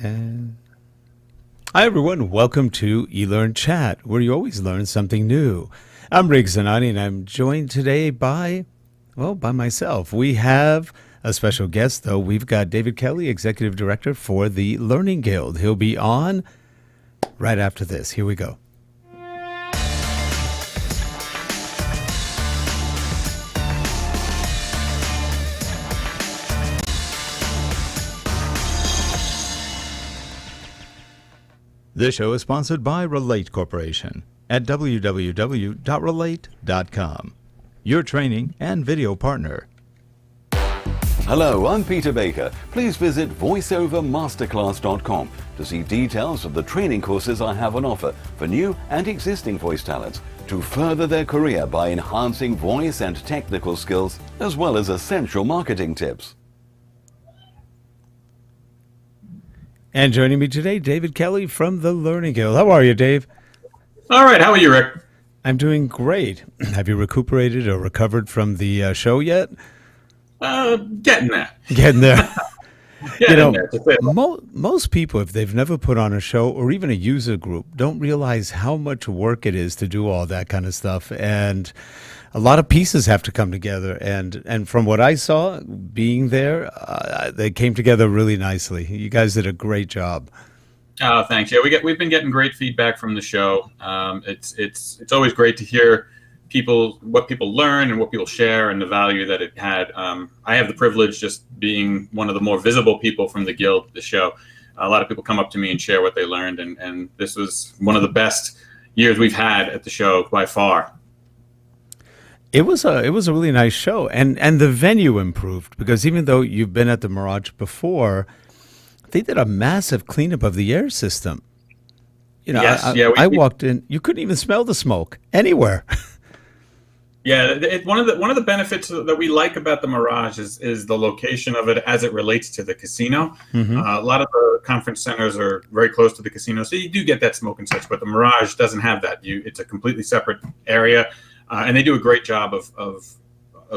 And hi, everyone. Welcome to eLearnChat, where you always learn something new. I'm Rick Zanotti, and I'm joined today by myself. We have a special guest, though. We've got David Kelly, Executive Director for the Learning Guild. He'll be on right after this. Here we go. This show is sponsored by Relate Corporation at www.relate.com, your training and video partner. Hello, I'm Peter Baker. Please visit voiceovermasterclass.com to see details of the training courses I have on offer for new and existing voice talents to further their career by enhancing voice and technical skills, as well as essential marketing tips. And joining me today, David Kelly from the Learning Guild. How are you, Dave? All right. How are you, Rick? I'm doing great. Have you recuperated or recovered from the show yet? Getting there. Getting there. Getting there. Most people, if they've never put on a show or even a user group, don't realize how much work it is to do all that kind of stuff. And a lot of pieces have to come together. And from what I saw, being there, they came together really nicely. You guys did a great job. Oh, thanks. Yeah, we've been getting great feedback from the show. It's always great to hear what people learn and what people share and the value that it had. I have the privilege, just being one of the more visible people from the Guild, the show. A lot of people come up to me and share what they learned, and this was one of the best years we've had at the show by far. It was a really nice show, and the venue improved, because even though you've been at the Mirage before, they did a massive cleanup of the air system. You know, yes, I walked in, you couldn't even smell the smoke anywhere. Yeah, one of the benefits that we like about the Mirage is the location of it as it relates to the casino. Mm-hmm. A lot of the conference centers are very close to the casino, so you do get that smoke and such. But the Mirage doesn't have that. It's a completely separate area, and they do a great job of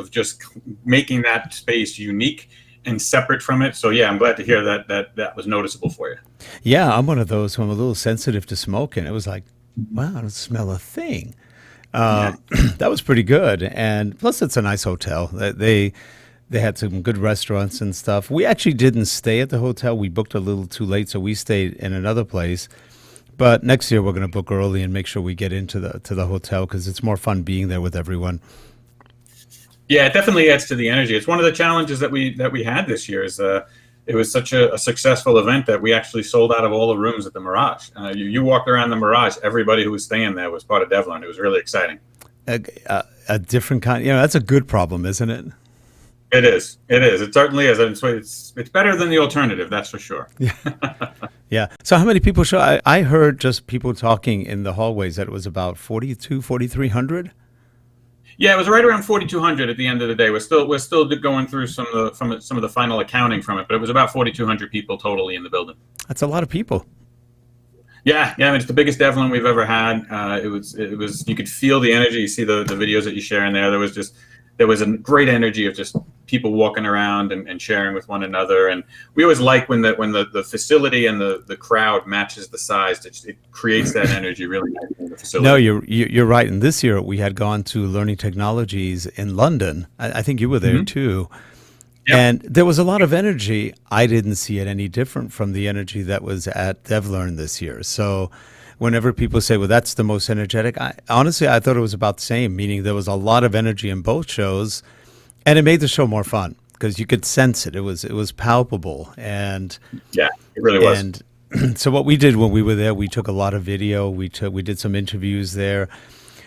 just making that space unique and separate from it. So yeah, I'm glad to hear that was noticeable for you. Yeah, I'm one of those who I'm a little sensitive to smoke, and it was like, wow, I don't smell a thing. That was pretty good, and plus it's a nice hotel. They had some good restaurants and stuff. We actually didn't stay at the hotel. We booked a little too late, so we stayed in another place. But next year we're going to book early and make sure we get into the hotel, because it's more fun being there with everyone. Yeah, it definitely adds to the energy. It's one of the challenges that we had this year. It was such a successful event that we actually sold out of all the rooms at the Mirage. You walked around the Mirage, everybody who was staying there was part of DevLearn. It was really exciting. A different kind, that's a good problem, isn't it? It is. It certainly is. It's better than the alternative, that's for sure. Yeah. So how many people show? I heard just people talking in the hallways that it was about 4,300. Yeah, it was right around 4,200 at the end of the day. We're still going through some of the final accounting from it, but it was about 4,200 people totally in the building. That's a lot of people. Yeah. I mean, it's the biggest DevLearn we've ever had. It was. You could feel the energy. You see the videos that you share in there. There was a great energy of just people walking around and sharing with one another. And we always like when the facility and the crowd matches the size. It creates that energy really in the facility. No, you're right. And this year we had gone to Learning Technologies in London. I think you were there mm-hmm. too. Yep. And there was a lot of energy. I didn't see it any different from the energy that was at DevLearn this year. So whenever people say, well, that's the most energetic, honestly, I thought it was about the same, meaning there was a lot of energy in both shows, and it made the show more fun because you could sense it. It was palpable. And yeah, it really was. And so what we did when we were there, we took a lot of video. We did some interviews there.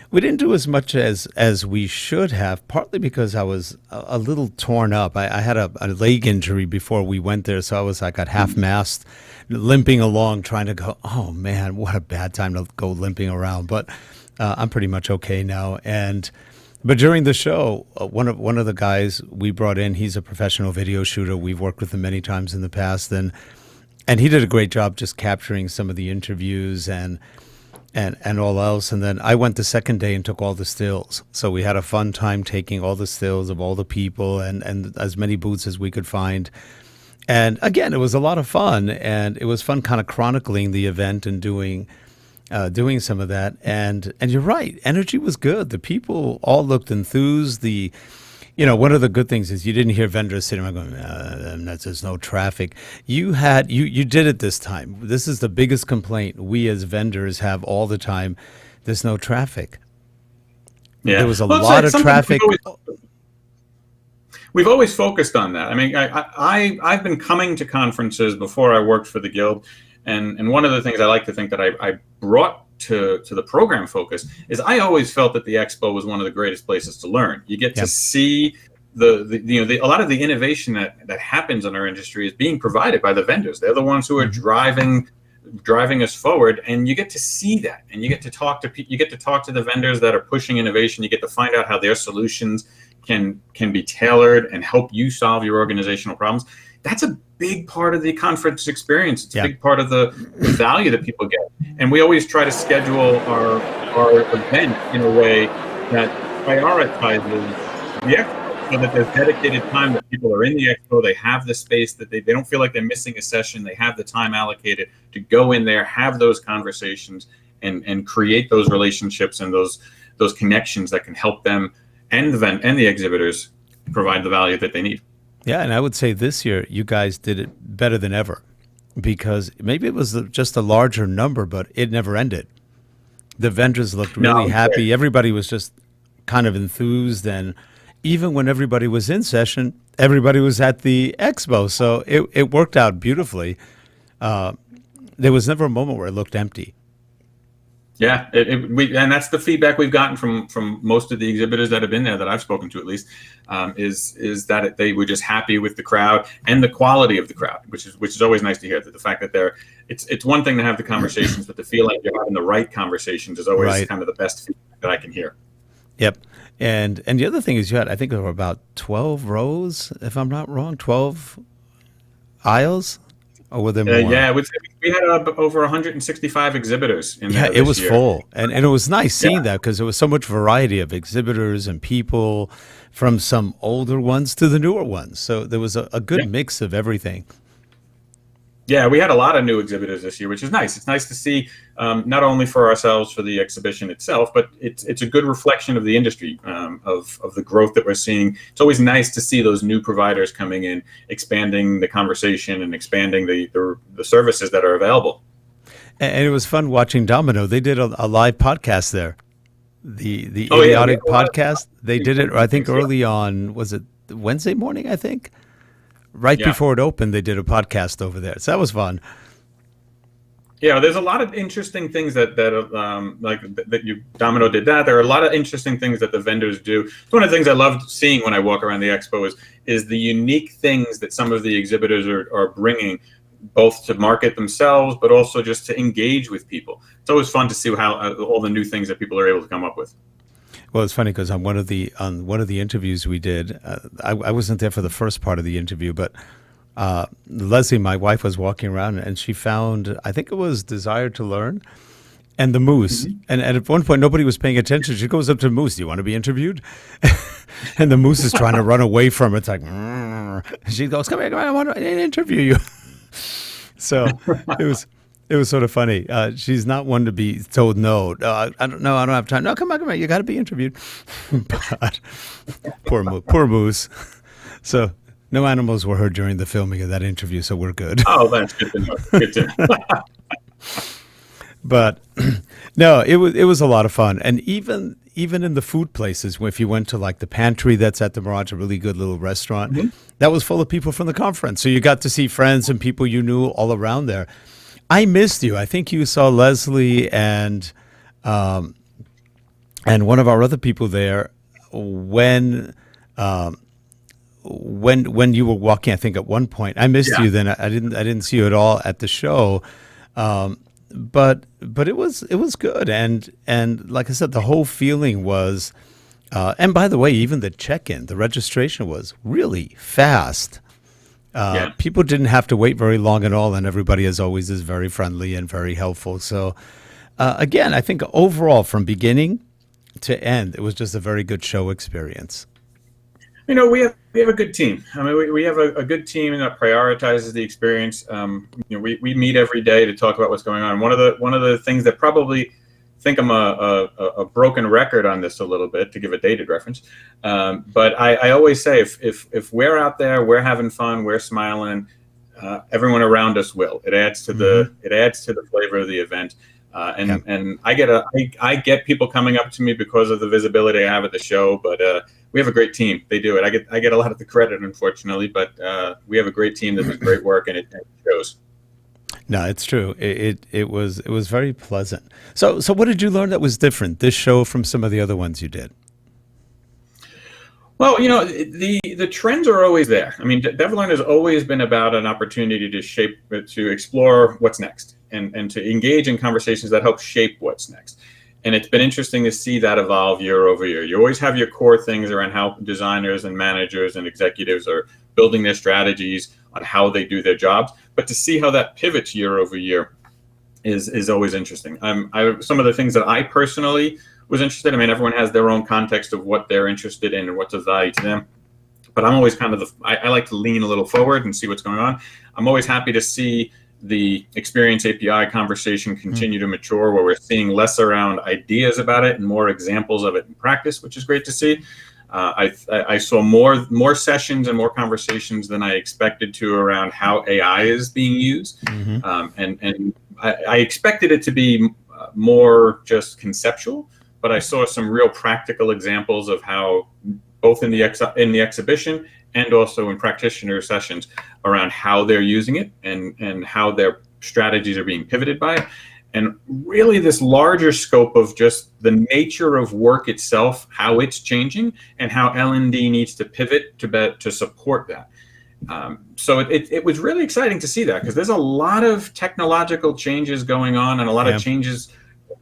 We didn't do as much as we should have, partly because I was a little torn up. I had a leg injury before we went there, so I was like at half-mast, limping along, trying to go, oh, man, what a bad time to go limping around. But I'm pretty much okay now. But during the show, one of the guys we brought in, he's a professional video shooter. We've worked with him many times in the past, and he did a great job just capturing some of the interviews and all else. And then I went the second day and took all the stills. So we had a fun time taking all the stills of all the people and as many booths as we could find. And again, it was a lot of fun, and it was fun kind of chronicling the event and doing some of that. And you're right, energy was good. The people all looked enthused. One of the good things is you didn't hear vendors sitting around going, there's no traffic. You did it this time. This is the biggest complaint we as vendors have all the time. There's no traffic. Yeah. There was a lot of traffic. We've always focused on that. I mean, I've been coming to conferences before I worked for the Guild, and one of the things I like to think that I brought to the program focus is I always felt that the expo was one of the greatest places to learn. You get to see a lot of the innovation that happens in our industry is being provided by the vendors. They're the ones who are driving us forward, and you get to see that, and you get to talk to the vendors that are pushing innovation. You get to find out how their solutions can be tailored and help you solve your organizational problems. That's a big part of the conference experience. It's a big part of the value that people get. And we always try to schedule our event in a way that prioritizes the expo, so that there's dedicated time that people are in the expo. They have the space, that they don't feel like they're missing a session. They have the time allocated to go in there, have those conversations, and create those relationships and those connections that can help them and the exhibitors provide the value that they need. Yeah, and I would say this year you guys did it better than ever, because maybe it was just a larger number, but it never ended. The vendors looked really happy. Everybody was just kind of enthused, and even when everybody was in session, everybody was at the expo, so it worked out beautifully. There was never a moment where it looked empty. Yeah, and that's the feedback we've gotten from most of the exhibitors that have been there, that I've spoken to at least, is that they were just happy with the crowd and the quality of the crowd, which is always nice to hear. That the fact that it's one thing to have the conversations, but to feel like you're having the right conversations is always kind of the best feedback that I can hear. Yep. And the other thing is, I think there were about 12 rows, if I'm not wrong, 12 aisles. Or were there more? Yeah, we had over 165 exhibitors in there. Yeah, it was full. And it was nice seeing that, because there was so much variety of exhibitors and people, from some older ones to the newer ones. So there was a good mix of everything. Yeah, we had a lot of new exhibitors this year, which is nice. It's nice to see, not only for ourselves, for the exhibition itself, but it's a good reflection of the industry, of the growth that we're seeing. It's always nice to see those new providers coming in, expanding the conversation and expanding the services that are available. And it was fun watching Domino. They did a live podcast there, the Idiotic podcast. They did it, I think, early on. Was it Wednesday morning? I think. Right before it opened, they did a podcast over there. So that was fun. Yeah, there's a lot of interesting things that Domino did that. There are a lot of interesting things that the vendors do. It's one of the things I loved seeing when I walk around the expo is the unique things that some of the exhibitors are bringing, both to market themselves, but also just to engage with people. It's always fun to see how all the new things that people are able to come up with. Well, it's funny because on one of the interviews we did, I wasn't there for the first part of the interview, but Lesley, my wife, was walking around and she found, I think it was Desire to Learn, and the moose. Mm-hmm. And at one point, nobody was paying attention. She goes up to the moose. Do you want to be interviewed? And the moose is trying to run away from it. It's like, she goes, come here, I want to interview you. So it was sort of funny. She's not one to be told no. I don't have time. No, come on. You got to be interviewed. But poor moose. So no animals were hurt during the filming of that interview, so we're good. Oh, that's good to know. Good to know. But no, it was a lot of fun, and even in the food places, if you went to like the pantry that's at the Mirage, a really good little restaurant, that was full of people from the conference. So you got to see friends and people you knew all around there. I missed you. I think you saw Lesley and one of our other people there when you were walking. I think at one point I missed you. Then I didn't see you at all at the show. But it was good, and like I said, the whole feeling was. And by the way, even the check-in, the registration was really fast. People didn't have to wait very long at all, and everybody, as always, is very friendly and very helpful. So, again, I think overall, from beginning to end, it was just a very good show experience. We have a good team. I mean, we have a good team that prioritizes the experience. We meet every day to talk about what's going on. One of the things that probably think I'm a broken record on this a little bit, to give a dated reference, but I always say if we're out there, we're having fun, we're smiling, everyone around us will. It adds to the flavor of the event. And I get people coming up to me because of the visibility I have at the show, but we have a great team. They do it. I get a lot of the credit, unfortunately, but we have a great team that does great work, and it shows. No, it's true. It was very pleasant. So what did you learn that was different this show from some of the other ones you did? Well, the trends are always there. I mean, DevLearn has always been about an opportunity to explore what's next and to engage in conversations that help shape what's next. And it's been interesting to see that evolve year over year. You always have your core things around how designers and managers and executives are building their strategies on how they do their jobs, but to see how that pivots year over year is always interesting. Some of the things that I personally was interested in, I mean, everyone has their own context of what they're interested in and what's of value to them. But I'm always kind of I like to lean a little forward and see what's going on. I'm always happy to see the Experience API conversation continue to mature, where we're seeing less around ideas about it and more examples of it in practice, which is great to see. I saw more sessions and more conversations than I expected to around how AI is being used. And I expected it to be more just conceptual, but I saw some real practical examples of how, both in the exhibition and also in practitioner sessions, around how they're using it and how their strategies are being pivoted by it. And really this larger scope of just the nature of work itself, how it's changing, and how L&D needs to pivot to support that. So it was really exciting to see that, because there's a lot of technological changes going on and a lot of changes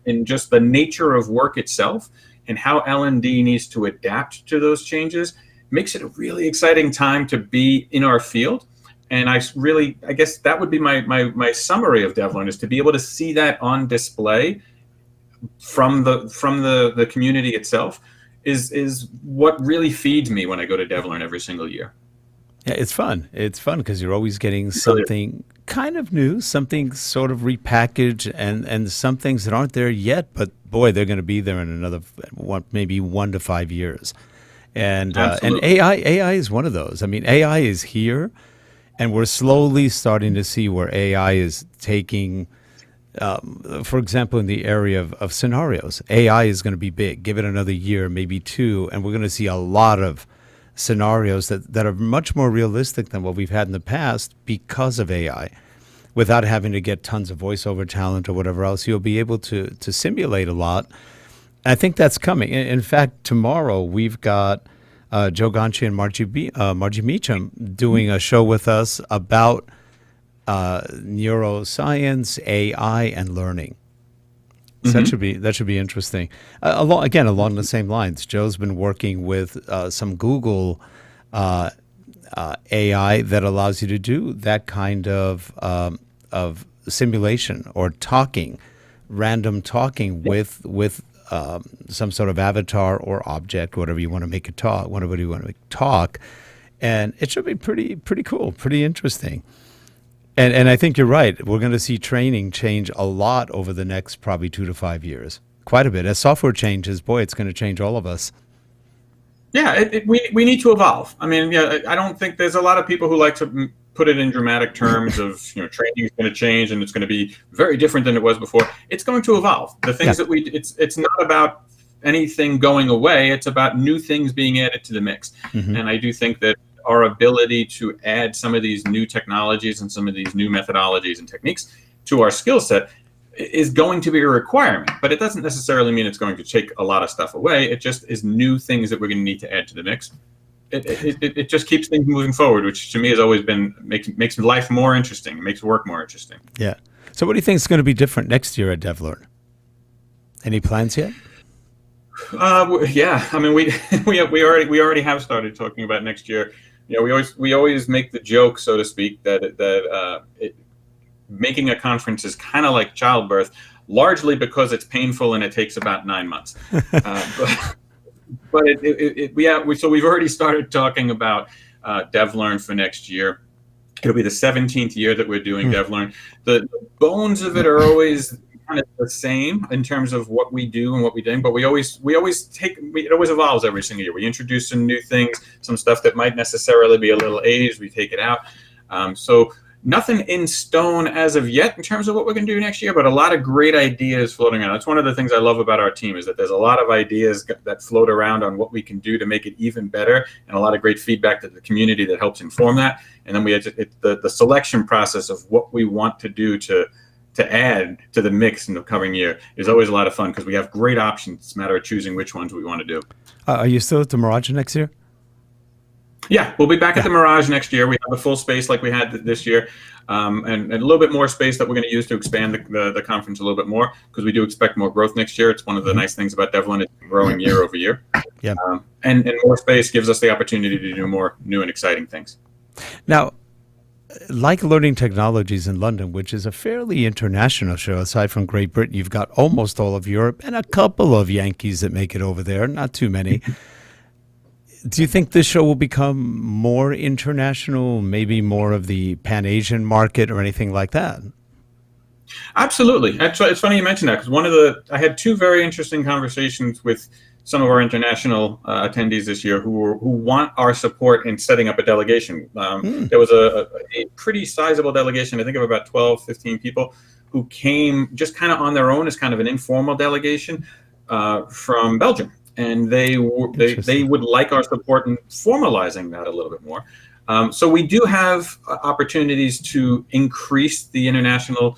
in just the nature of work itself, and how L&D needs to adapt to those changes makes it a really exciting time to be in our field. And I guess that would be my summary of DevLearn, is to be able to see that on display from the community itself is what really feeds me when I go to DevLearn every single year. Yeah, it's fun. It's fun because you're always getting something kind of new, something sort of repackaged, and some things that aren't there yet, but boy, they're going to be there in another maybe 1 to 5 years. And AI is one of those. I mean, AI is here, and we're slowly starting to see where AI is taking, for example, in the area of scenarios. AI is going to be big. Give it another year, maybe 2, and we're going to see a lot of scenarios that are much more realistic than what we've had in the past because of AI. Without having to get tons of voiceover talent or whatever else, you'll be able to simulate a lot. I think that's coming. In fact, tomorrow we've got Joe Gonchi and Margie Meacham doing a show with us about neuroscience, AI, and learning. So that should be interesting. Along the same lines, Joe's been working with some Google AI that allows you to do that kind of simulation or random talking with some sort of avatar or object, whatever you want to make it talk, and it should be pretty cool, pretty interesting. And I think you're right. We're going to see training change a lot over the next probably 2 to 5 years. Quite a bit. As software changes, boy, it's going to change all of us. Yeah, we need to evolve. I mean, I don't think there's a lot of people who like to put it in dramatic terms of, training is going to change and it's going to be very different than it was before. It's going to evolve. The things that it's not about anything going away. It's about new things being added to the mix. And I do think that our ability to add some of these new technologies and some of these new methodologies and techniques to our skill set is going to be a requirement, but it doesn't necessarily mean it's going to take a lot of stuff away. It just is new things that we're going to need to add to the mix. It just keeps things moving forward, which to me has always been makes life more interesting, makes work more interesting. Yeah. So what do you think is going to be different next year at DevLearn? Any plans yet? Yeah. I mean, we already have started talking about next year. We always make the joke, so to speak, that making a conference is kind of like childbirth, largely because it's painful and it takes about 9 months. but so we've already started talking about DevLearn for next year. It'll be the 17th year that we're doing DevLearn. The bones of it are always kind of the same in terms of what we do and what we do, but it always evolves every single year. We introduce some new things, some stuff that might necessarily be a little aged, we take it out. So nothing in stone as of yet in terms of what we're going to do next year, but a lot of great ideas floating around. That's one of the things I love about our team, is that there's a lot of ideas that float around on what we can do to make it even better, and a lot of great feedback to the community that helps inform that. And then we have the selection process of what we want to do to add to the mix in the coming year is always a lot of fun, because we have great options. It's a matter of choosing which ones we want to do. Are you still at the Mirage next year? Yeah, we'll be back at the Mirage next year. We have a full space like we had this year, and a little bit more space that we're going to use to expand the conference a little bit more, because we do expect more growth next year. It's one of the nice things about DevLearn, it's growing year over year. Yeah. And more space gives us the opportunity to do more new and exciting things. Now, like Learning Technologies in London, which is a fairly international show, aside from Great Britain, you've got almost all of Europe and a couple of Yankees that make it over there, not too many. Do you think this show will become more international, maybe more of the Pan-Asian market or anything like that? Absolutely. It's funny you mentioned that, because I had two very interesting conversations with some of our international attendees this year who want our support in setting up a delegation. There was a pretty sizable delegation, I think of about 12, 15 people, who came just kind of on their own as kind of an informal delegation from Belgium. And they would like our support in formalizing that a little bit more. So we do have opportunities to increase the international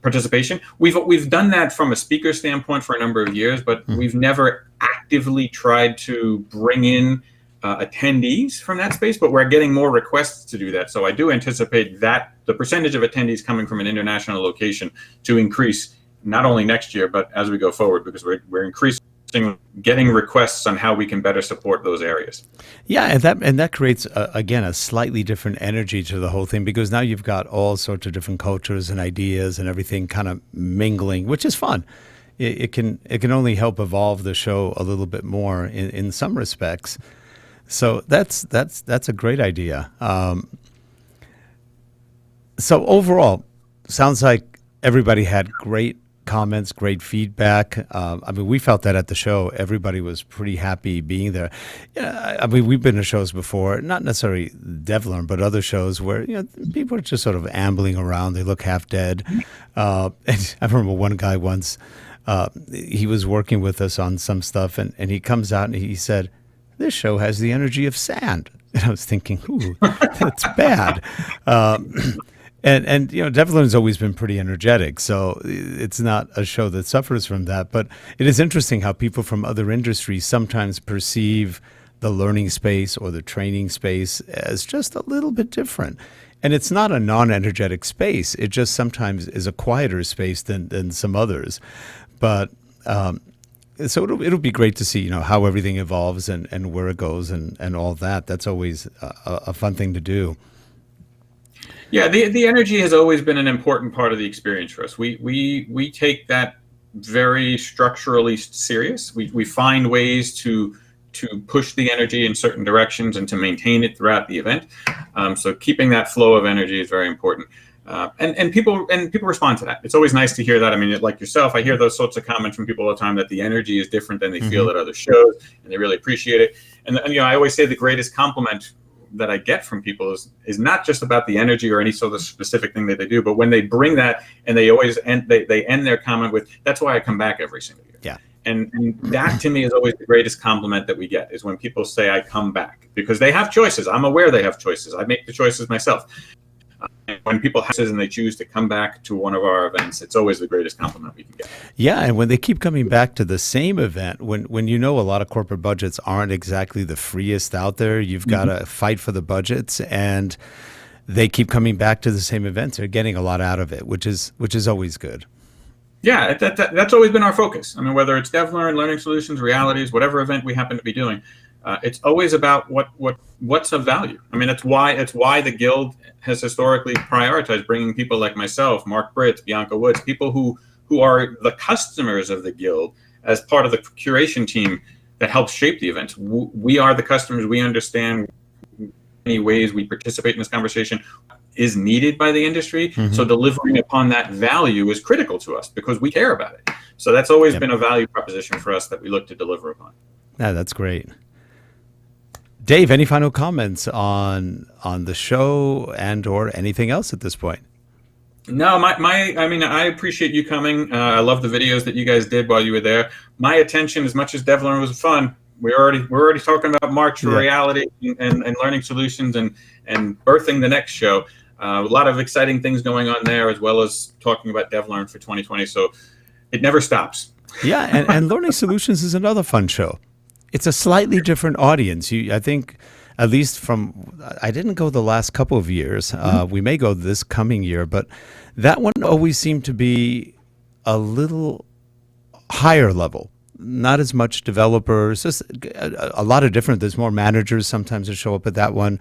participation. We've done that from a speaker standpoint for a number of years, but we've never actively tried to bring in attendees from that space, but we're getting more requests to do that. So I do anticipate that the percentage of attendees coming from an international location to increase, not only next year, but as we go forward, because we're increasing getting requests on how we can better support those areas. Yeah, and that creates again a slightly different energy to the whole thing, because now you've got all sorts of different cultures and ideas and everything kind of mingling, which is fun. It can only help evolve the show a little bit more in some respects. So that's a great idea. So overall, sounds like everybody had great comments, great feedback. I mean, we felt that at the show. Everybody was pretty happy being there. Yeah, I mean, we've been to shows before, not necessarily DevLearn, but other shows where people are just sort of ambling around. They look half dead. And I remember one guy once. He was working with us on some stuff, and he comes out and he said, "This show has the energy of sand." And I was thinking, "Ooh, that's bad." And DevLearn has always been pretty energetic, so it's not a show that suffers from that. But it is interesting how people from other industries sometimes perceive the learning space or the training space as just a little bit different. And it's not a non-energetic space. It just sometimes is a quieter space than some others. But so it'll be great to see how everything evolves and where it goes and all that. That's always a fun thing to do. Yeah, the energy has always been an important part of the experience for us. We take that very structurally serious. We find ways to push the energy in certain directions and to maintain it throughout the event. So keeping that flow of energy is very important. And people respond to that. It's always nice to hear that. I mean, like yourself, I hear those sorts of comments from people all the time that the energy is different than they feel at other shows, and they really appreciate it. And I always say the greatest compliment that I get from people is not just about the energy or any sort of specific thing that they do, but when they bring that, and they always end their comment with, "That's why I come back every single year." Yeah. And that to me is always the greatest compliment that we get, is when people say, "I come back," because they have choices. I'm aware they have choices. I make the choices myself. And when people have choices and they choose to come back to one of our events, it's always the greatest compliment we can get. Yeah, and when they keep coming back to the same event, when a lot of corporate budgets aren't exactly the freest out there, you've got to fight for the budgets, and they keep coming back to the same events. They're getting a lot out of it, which is always good. Yeah, that's always been our focus. I mean, whether it's DevLearn, Learning Solutions, Realities, whatever event we happen to be doing, it's always about what's of value. I mean, it's why the Guild has historically prioritized bringing people like myself, Mark Britz, Bianca Woods, people who are the customers of the Guild as part of the curation team that helps shape the events. We are the customers. We understand many ways we participate in this conversation is needed by the industry. So delivering upon that value is critical to us because we care about it. So that's always been a value proposition for us that we look to deliver upon. Yeah, that's great. Dave, any final comments on the show and or anything else at this point? No, I mean, I appreciate you coming. I love the videos that you guys did while you were there. My attention, as much as DevLearn was fun, we're already talking about March for reality and learning solutions and birthing the next show. A lot of exciting things going on there, as well as talking about DevLearn for 2020. So it never stops. Yeah, and Learning Solutions is another fun show. It's a slightly different audience. I think, at least I didn't go the last couple of years. We may go this coming year, but that one always seemed to be a little higher level. Not as much developers, just a lot of different. There's more managers sometimes that show up at that one.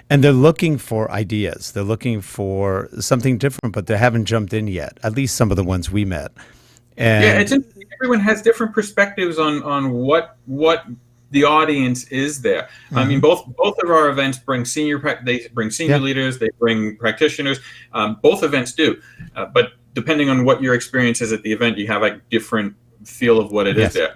And they're looking for ideas. They're looking for something different, but they haven't jumped in yet, at least some of the ones we met. And yeah, it's interesting. Everyone has different perspectives on what the audience is there. I mean, both of our events bring senior leaders, they bring practitioners. Both events do, but depending on what your experience is at the event, you have a different feel of what it is there.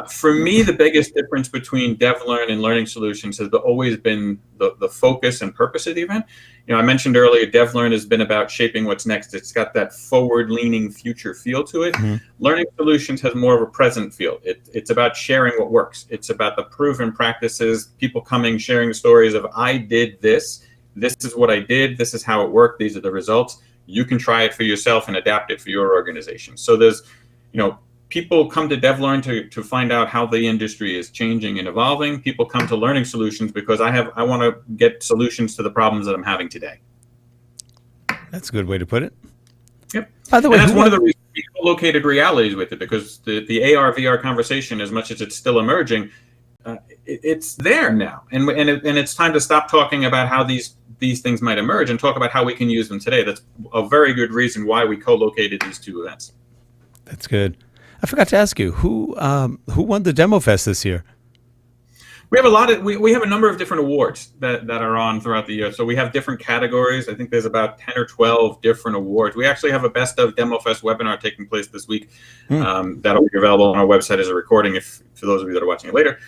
For me, the biggest difference between DevLearn and Learning Solutions has always been the focus and purpose of the event. I mentioned earlier, DevLearn has been about shaping what's next. It's got that forward-leaning future feel to it. Learning Solutions has more of a present feel. It's about sharing what works. It's about the proven practices, people coming, sharing stories of, I did this. This is what I did. This is how it worked. These are the results. You can try it for yourself and adapt it for your organization. So there's, people come to DevLearn to find out how the industry is changing and evolving. People come to Learning Solutions because I want to get solutions to the problems that I'm having today. That's a good way to put it. Yep. By the way, and that's one of the reasons we co-located realities with it, because the AR VR conversation, as much as it's still emerging, it's there now, and it's time to stop talking about how these things might emerge and talk about how we can use them today. That's a very good reason why we co-located these two events. That's good. I forgot to ask you, who won the Demo Fest this year? We have we have a number of different awards that are on throughout the year. So we have different categories. I think there's about 10 or 12 different awards. We actually have a Best of Demo Fest webinar taking place this week. That'll be available on our website as a recording. For those of you that are watching it later,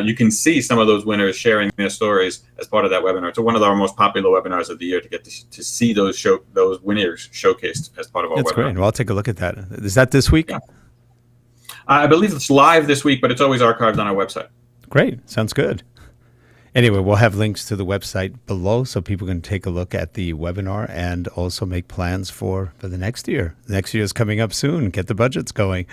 you can see some of those winners sharing their stories as part of that webinar. It's one of our most popular webinars of the year to get to see those winners showcased as part of our webinar. That's great. Well, I'll take a look at that. Is that this week? Yeah. I believe it's live this week, but it's always archived on our website. Great. Sounds good. Anyway, we'll have links to the website below so people can take a look at the webinar and also make plans for the next year. Next year is coming up soon. Get the budgets going.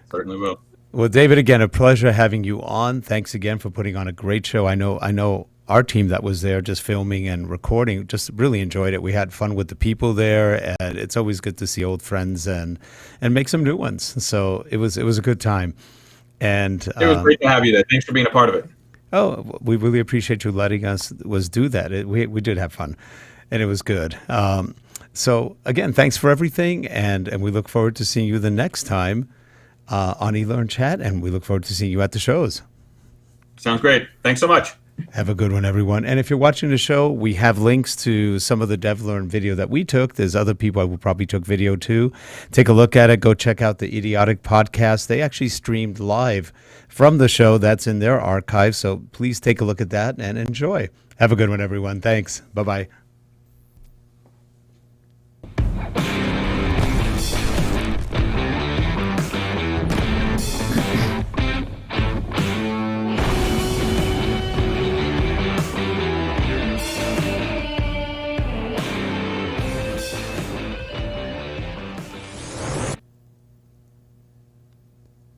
Certainly will. Well, David, again, a pleasure having you on. Thanks again for putting on a great show. I know our team that was there just filming and recording just really enjoyed it. We had fun with the people there, and it's always good to see old friends and make some new ones. So it was a good time. And it was great to have you there. Thanks for being a part of it. Oh, we really appreciate you letting us do that. We did have fun, and it was good. So again, thanks for everything, and we look forward to seeing you the next time on eLearnChat, and we look forward to seeing you at the shows. Sounds great. Thanks so much. Have a good one, everyone. And if you're watching the show, we have links to some of the DevLearn video that we took. There's other people who probably took video too. Take a look at it. Go check out the Idiotic podcast. They actually streamed live from the show. That's in their archive. So please take a look at that and enjoy. Have a good one, everyone. Thanks. Bye-bye.